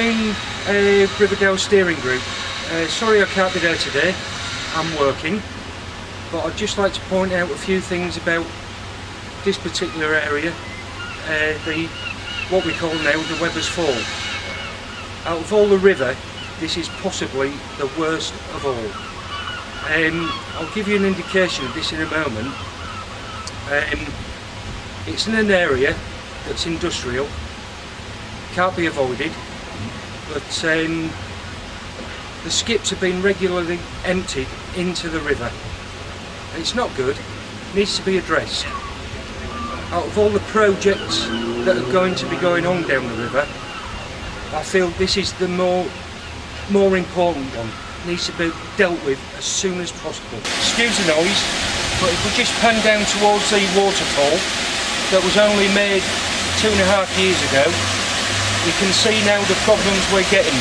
Team Dour steering group. Sorry I can't be there today, I'm working, but I'd just like to point out a few things about this particular area, what we call now the Weber's Fall. Out of all the river, this is possibly the worst of all. I'll give you an indication of this in a moment. It's in an area that's industrial, can't be avoided, but the skips have been regularly emptied into the river. It's not good, needs to be addressed. Out of all the projects that are going to be going on down the river, I feel this is the more important one. It needs to be dealt with as soon as possible. Excuse the noise, but if we just pan down towards the waterfall that was only made 2.5 years ago, you can see now the problems we're getting.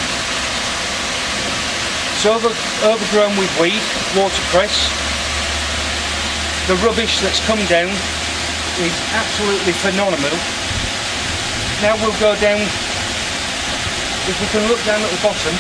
It's overgrown with weed, watercress. The rubbish that's come down is absolutely phenomenal. Now we'll go down, if we can look down at the bottom.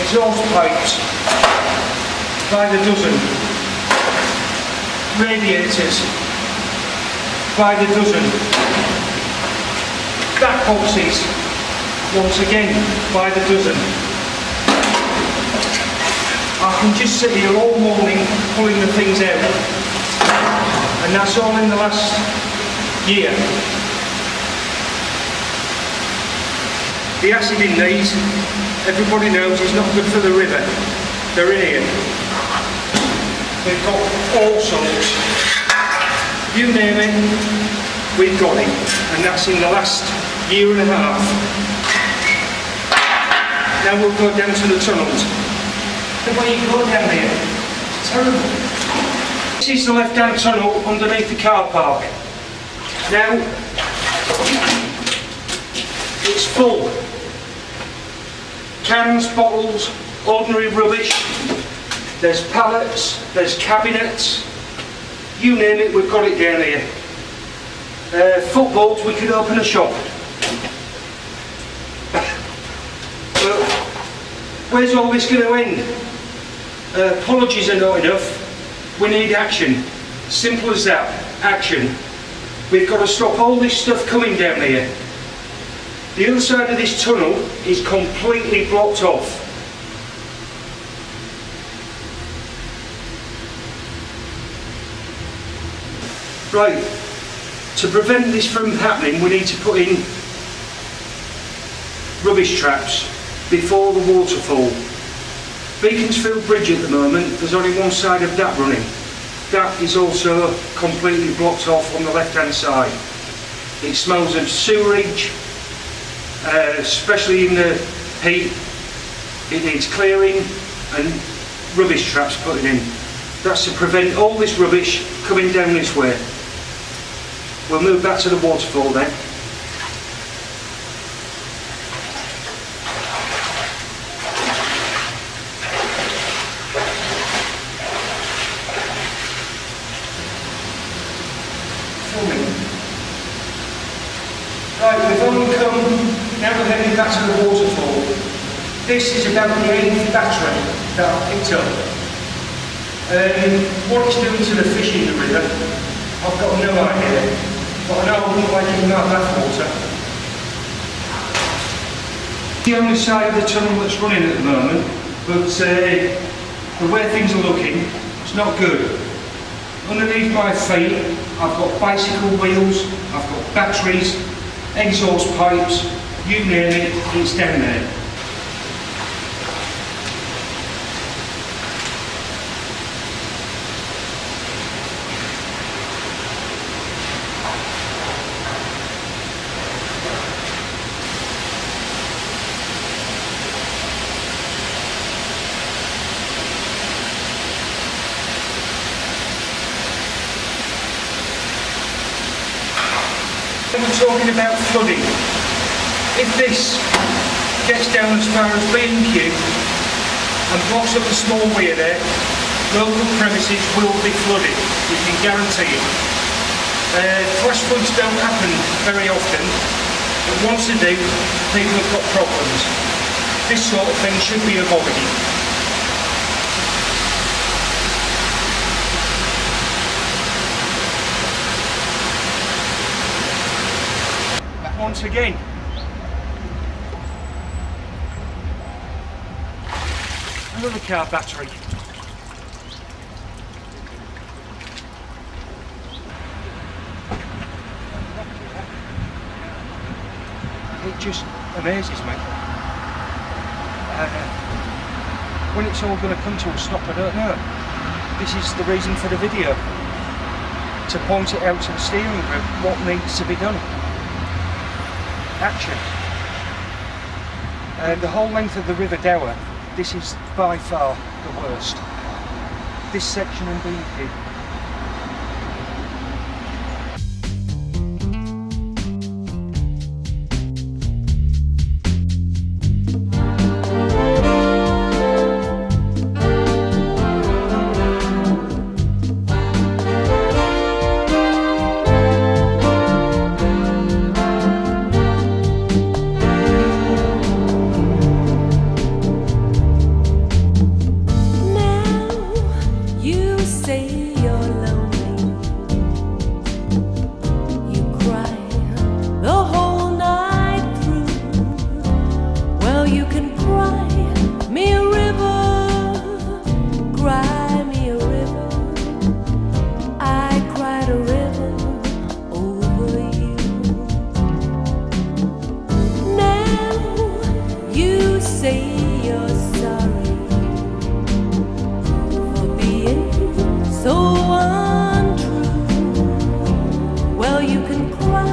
Exhaust pipes by the dozen, radiators by the dozen, back boxes once again by the dozen. I can just sit here all morning pulling the things out, and that's all in the last year. The acid in these, everybody knows, is not good for the river. They're in here. We've got all sorts. You name it, we've got it. And that's in the last 1.5 years. Now we'll go down to the tunnels. The way you go down here, it's terrible. This is the left-hand tunnel underneath the car park. Now, it's full. Cans, bottles, ordinary rubbish, there's pallets, there's cabinets, you name it, we've got it down here. Footballs, we could open a shop. But where's all this going to end? Apologies are not enough, we need action. Simple as that, action. We've got to stop all this stuff coming down here. The other side of this tunnel is completely blocked off. Right, to prevent this from happening, we need to put in rubbish traps before the waterfall. Beaconsfield Bridge at the moment, there's only one side of that running. That is also completely blocked off on the left-hand side. It smells of sewerage. Especially in the heat, it needs clearing and rubbish traps putting in. That's to prevent all this rubbish coming down this way. We'll move back to the waterfall then. Right, we've only come. Now we're heading back to the waterfall. This is about the 8th battery that I picked up. What it's doing to the fish in the river, I've got no idea, but I know I wouldn't like giving that bathwater. The only side of the tunnel that's running at the moment, but the way things are looking, it's not good. Underneath my feet, I've got bicycle wheels, I've got batteries, exhaust pipes, you name it, it's down there. We're talking about flooding. If this gets down as far as B&Q and blocks up a small weir there, local premises will be flooded, we can guarantee it. Flash floods don't happen very often, but once they do, people have got problems. This sort of thing should be avoided. Once again, another car battery. It just amazes me. When it's all going to come to a stop, I don't know. This is the reason for the video, to point it out to the steering group what needs to be done. Action. The whole length of the River Dour, this is by far the worst. This section in B&Q. So untrue. Well, you can cry.